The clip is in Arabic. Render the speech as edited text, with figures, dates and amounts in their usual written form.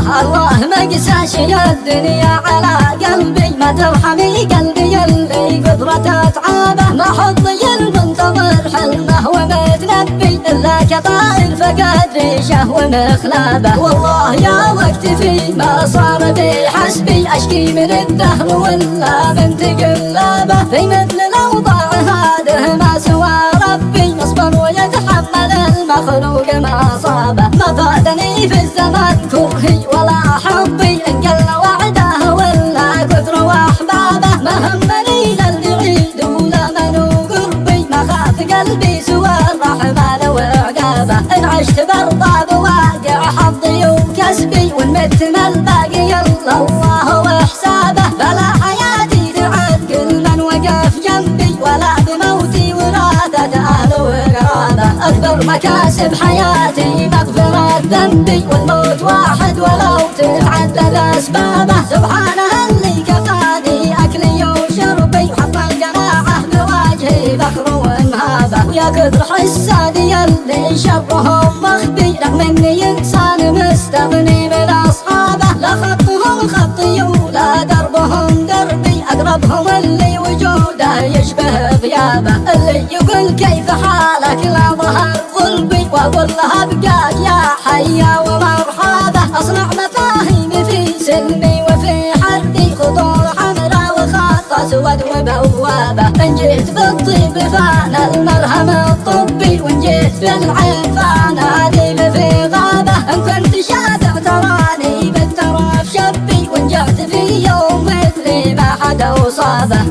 الله ما قساش يا الدنيا على قلبي، ما ترحمي قلبي اللي قدرته تعابه، ما حظي المنتظر حلمه ومتنبي إلا كطائر فقد ريشه ومخلبه. والله يا وقت في ما صار بي حسبي، أشكي من الدهر ولا من تقلبه، في مثل الأوضاع هذه ما سوى ربي، يصبر ويتحمل المخلوق ما صابه. ما فاتني في الزمان كرهي ولا حبي، إن قل وعده ولا كثر وأحبابه، ما همني للي يعيد ولا من قربي، ما خاف قلبي سوى الرحمن وعقابه. إن عشت برضى بواقع حظي وكسبي، وإن مت ما الباقي إلا الله وحسابه، فلا حياتي تعب كل من وقف جنبي، ولا بموتي وراثة أهل وقرابه. أكبر مكاسب حياتي مغفرة ذنبي، والموت واحد ولو تتعدد أسبابه. سبحانه اللي كفاني أكلي وشربي، وحط القناعة بوجهي فخر وانهابه. ويا كثر حسادي اللي شرهم مخبي، رغم إني إنسان مستغني من أصحابه، لا خطهم خطي ولا دربهم دربي، أقربهم اللي وجوده يشبه غيابه. اللي يقول كيف حالك لا ظهر قلبي، وأقول له أبقاك يا حيا ومرحبا. أصنع مفاهيم في سلمي وفي حربي، خطور حمراء وخط أسود وبوابة. إن جيت بالطيب فأنا المرهم الطبي، وإن جيت بالعين فأنا أديب في غابة. إن كنت شافع تراني بالترف شبي، وإن جعت في يوم مثلي ما حدا وصابه.